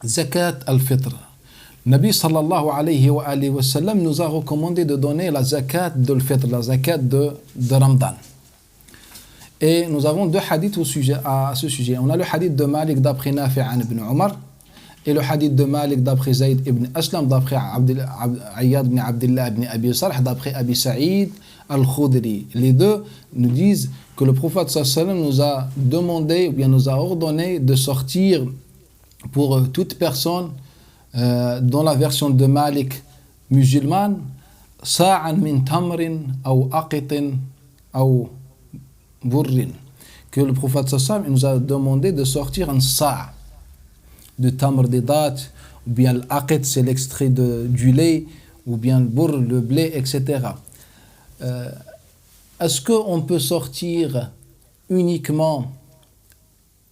Zakat al-Fitr. Nabi sallallahu alayhi wa sallam nous a recommandé de donner la zakat de al-Fitr, la zakat de Ramadan. Et nous avons deux hadiths à ce sujet. On a le hadith de Malik d'après Nafi' ibn Omar et le hadith de Malik d'après Zayd ibn Aslam, d'après Ayyad ibn Abdullah ibn Abi Salih, d'après Abi Sa'id al-Khudri. Les deux nous disent que le prophète sallallahu alayhi wa sallam nous a demandé, ou bien nous a ordonné de sortir pour toute personne, dans la version de Malik musulmane, sa'an min tamrin ou aqitin ou burrin, que le prophète sallallahu alayhi wa sallam nous a demandé de sortir un sa' de tamr des dates, ou bien l'aqit c'est l'extrait du lait, ou bien le burr, le blé, etc. Est-ce qu'on peut sortir uniquement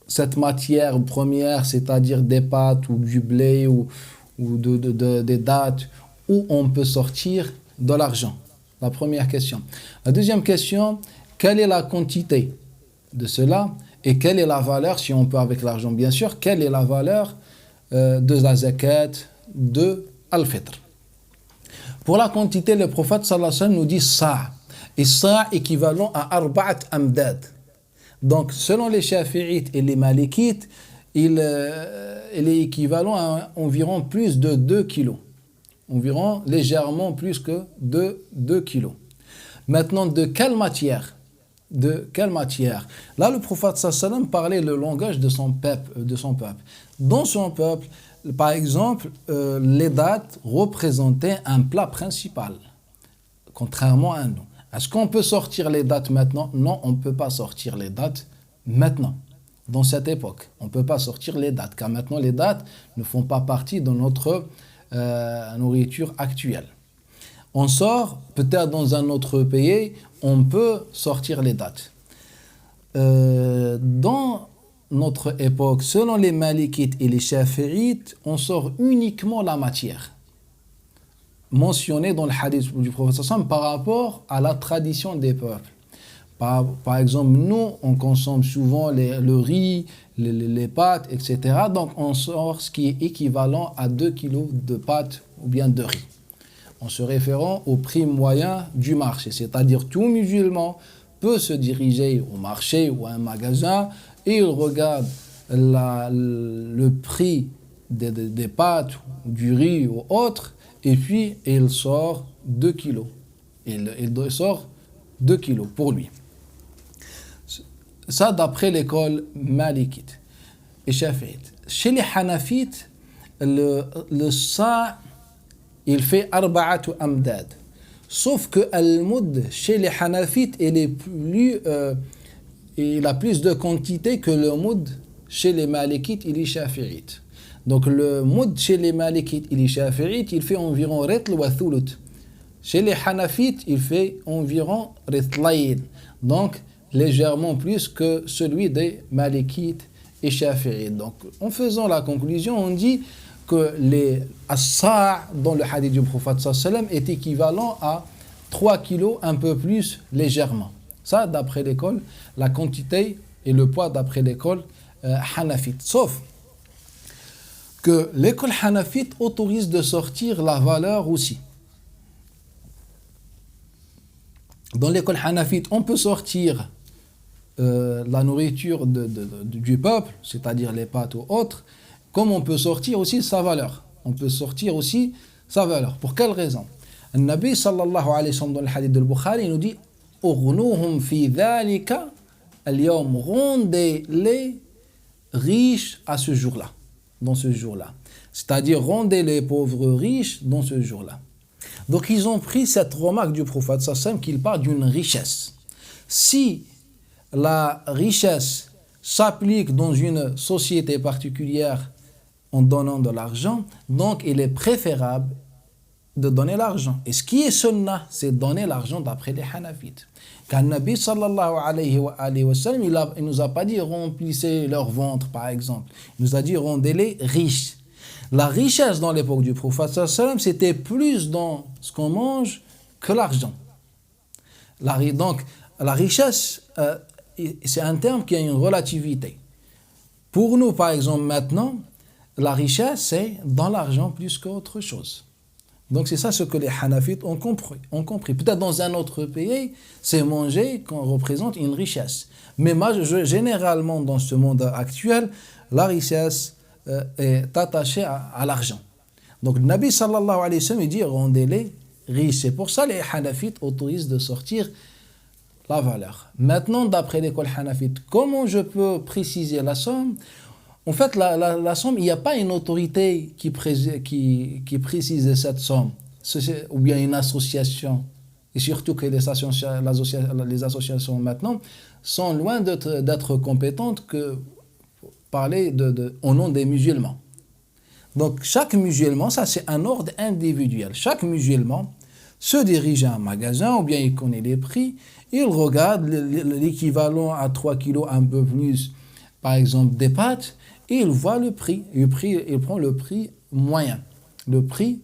cette matière première, c'est-à-dire des pâtes ou du blé ou des dates, ou on peut sortir de l'argent? La première question. La deuxième question, quelle est la quantité de cela et quelle est la valeur, si on peut avec l'argent bien sûr, quelle est la valeur de la zakat de al-fitr? Pour la quantité, le prophète sallallahu alayhi wa sallam nous dit sa', et sa' équivalent à arba'at amdad. Donc, selon les Shafi'ites et les Malikites, il est équivalent à environ plus de 2 kilos. Environ légèrement plus que 2 kilos. Maintenant, de quelle matière? Là, le prophète sallallahu alayhi wa sallam parlait le langage de son peuple. Dans son peuple, par exemple, les dates représentaient un plat principal, contrairement à nous. Est-ce qu'on peut sortir les dates maintenant? Non, on ne peut pas sortir les dates maintenant, dans cette époque. On ne peut pas sortir les dates, car maintenant les dates ne font pas partie de notre nourriture actuelle. On sort, peut-être dans un autre pays, on peut sortir les dates. Dans notre époque, selon les Malikites et les Shafi'ites, on sort uniquement la matière mentionné dans le hadith du prophète sallam par rapport à la tradition des peuples. Par exemple, nous, on consomme souvent le riz, les pâtes, etc. Donc, on sort ce qui est équivalent à 2 kilos de pâtes ou bien de riz, en se référant au prix moyen du marché. C'est-à-dire, tout musulman peut se diriger au marché ou à un magasin et il regarde le prix des pâtes, du riz ou autre, et puis il sort 2 kilos. Il sort 2 kilos pour lui. Ça d'après l'école malikite et shafi'ite. Chez les hanafites, le sa' il fait arba'atu amdad. Sauf que al-mud chez les hanafites il a plus de quantité que le mud chez les malikites et les shafi'ites. Donc le mud chez les malikites et les shafi'ites, il fait environ ritl wa thuluth. Chez les hanafites, il fait environ ritlayn. Donc légèrement plus que celui des malikites et shafi'ites. Donc en faisant la conclusion, on dit que as-sa' dans le hadith du prophète sallallahu alayhi wa sallam est équivalent à 3 kilos, un peu plus légèrement. Ça d'après l'école, la quantité et le poids d'après l'école hanafite. Sauf que l'école hanafite autorise de sortir la valeur aussi. Dans l'école hanafite, on peut sortir la nourriture du peuple, c'est-à-dire les pâtes ou autres, comme on peut sortir aussi sa valeur. Pour quelle raison? Le Nabi sallallahu alayhi wa sallam dans le hadith de Bukhari, il nous dit Ughnuhum fi dhalika al-yawm, rendez-les riches à ce jour-là, dans ce jour-là. C'est-à-dire rendez les pauvres riches dans ce jour-là. Donc ils ont pris cette remarque du prophète sallallahu alayhi wa sallam qu'il parle d'une richesse. Si la richesse s'applique dans une société particulière en donnant de l'argent, donc il est préférable de donner l'argent. Et ce qui est sunnah, c'est donner l'argent d'après les hanafites. Car le Nabi sallallahu alayhi wa sallam, il nous a pas dit remplissez leur ventre par exemple. Il nous a dit rendez-les riches. La richesse dans l'époque du prophète sallallahu alayhi wa sallam, c'était plus dans ce qu'on mange que l'argent. Donc la richesse, c'est un terme qui a une relativité. Pour nous par exemple maintenant, la richesse, c'est dans l'argent plus qu'autre chose. Donc c'est ça ce que les Hanafites ont compris. Peut-être dans un autre pays, c'est manger qu'on représente une richesse. Mais généralement, dans ce monde actuel, la richesse est attachée à l'argent. Donc le Nabi sallallahu alayhi wa sallam, il dit rendez-les riches. C'est pour ça que les Hanafites autorisent de sortir la valeur. Maintenant, d'après l'école Hanafite, comment je peux préciser la somme? En fait, la somme, il n'y a pas une autorité qui précise cette somme, ou bien une association. Et surtout que les associations maintenant sont loin d'être compétentes que parler au nom des musulmans. Donc, chaque musulman, ça c'est un ordre individuel. Chaque musulman se dirige à un magasin, ou bien il connaît les prix, il regarde l'équivalent à 3 kilos, un peu plus, par exemple, des pâtes, et il voit le prix. Il prend le prix moyen. Le prix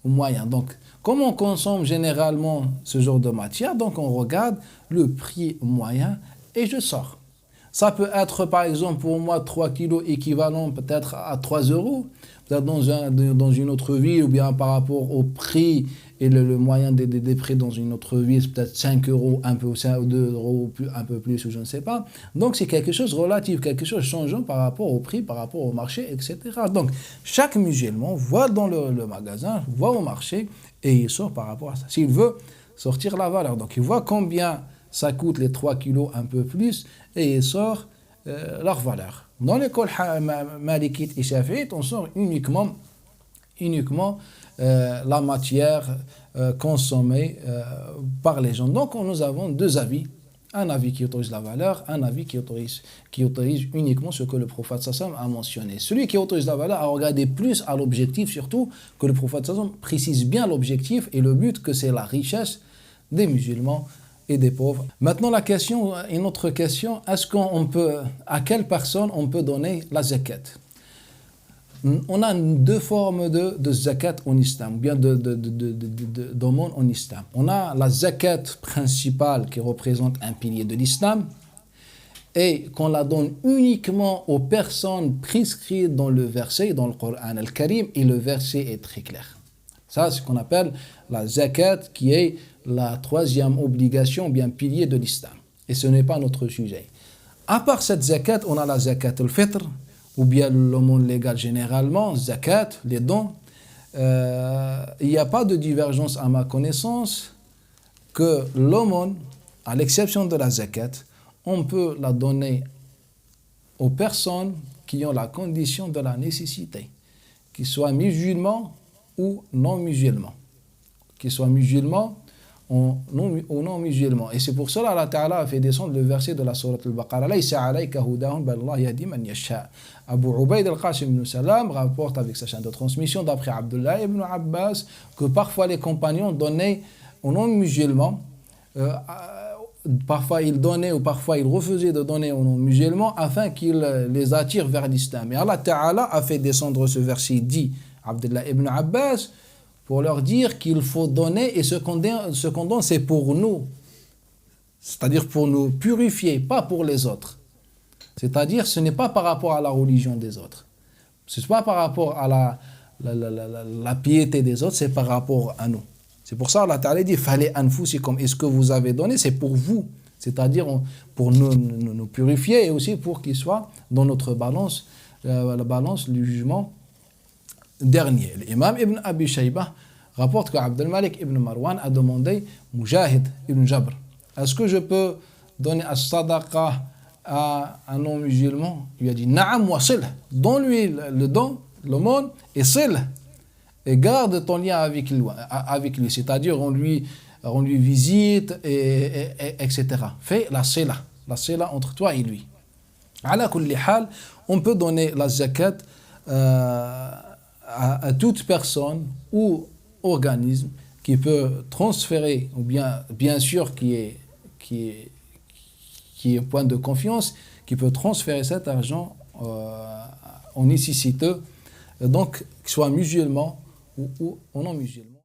moyen. Donc, comme on consomme généralement ce genre de matière, donc on regarde le prix moyen et je sors. Ça peut être, par exemple, pour moi, 3 kilos équivalent peut-être à 3 euros, peut-être dans une autre ville, ou bien par rapport au prix et le moyen des prix dans une autre ville, c'est peut-être 5 euros, un peu, 5 ou 2 euros, un peu plus, ou je ne sais pas. Donc, c'est quelque chose de relatif, quelque chose de changeant par rapport au prix, par rapport au marché, etc. Donc, chaque musulman voit dans le magasin, voit au marché, et il sort par rapport à ça. S'il veut sortir la valeur, donc il voit combien ça coûte les 3 kilos, un peu plus, et il sort leur valeur. Dans l'école malikite et shafi'ite, on sort uniquement la matière consommée par les gens. Donc nous avons deux avis. Un avis qui autorise la valeur, un avis qui autorise uniquement ce que le prophète sallam a mentionné. Celui qui autorise la valeur a regardé plus à l'objectif, surtout que le prophète sallam précise bien l'objectif et le but, que c'est la richesse des musulmans et des pauvres. Maintenant, une autre question, à quelle personne on peut donner la zakat? On a deux formes de zakat en islam, bien d'aumône en islam. On a la zakat principale qui représente un pilier de l'islam et qu'on la donne uniquement aux personnes prescrites dans le verset, dans le Coran al-Karim, et le verset est très clair. Ça, c'est ce qu'on appelle la zakat, qui est la troisième obligation, bien pilier de l'islam. Et ce n'est pas notre sujet. À part cette zakat, on a la zakat al-fitr, ou bien l'aumône légale généralement, zakat, les dons. Il n'y a pas de divergence à ma connaissance que l'aumône, à l'exception de la zakat, on peut la donner aux personnes qui ont la condition de la nécessité, qu'ils soient musulmans ou non musulmans, qu'ils soient musulmans ou non musulmans. Et c'est pour cela Allah Ta'ala a fait descendre le verset de la sourate al-Baqarah. Laysa alayka hudahum bal Allah yahdi man yasha. Abu Ubayd al-Qasim ibn Salam rapporte avec sa chaîne de transmission d'après Abdullah ibn Abbas que parfois les compagnons donnaient aux non musulmans, parfois ils donnaient ou parfois ils refusaient de donner aux non musulmans afin qu'ils les attirent vers l'islam. Et Allah Ta'ala a fait descendre ce verset, dit Abdullah ibn Abbas, pour leur dire qu'il faut donner, et ce qu'on donne, c'est pour nous. C'est-à-dire pour nous purifier, pas pour les autres. C'est-à-dire, ce n'est pas par rapport à la religion des autres. Ce n'est pas par rapport à la piété des autres, c'est par rapport à nous. C'est pour ça Allah Ta'ala dit « Fallait anfusikum » et ce que vous avez donné, c'est pour vous. C'est-à-dire pour nous purifier et aussi pour qu'il soit dans notre balance, la balance du jugement dernier. L'imam Ibn Abi Shaybah rapporte que Abd al-Malik ibn Marwan a demandé Mujahid ibn Jabr, est-ce que je peux donner as-sadaqa à un non-musulman? Il a dit Na'am wa sil, donne-lui le don, l'aumône, et sil, et garde ton lien avec lui, c'est-à-dire on lui visite, etc. Fais la sila entre toi et lui. Ala kulli hal, on peut donner la zakat à toute personne ou organisme qui peut transférer, ou bien sûr qui est point de confiance, qui peut transférer cet argent en nécessiteux, donc qu'il soit musulman ou non musulman.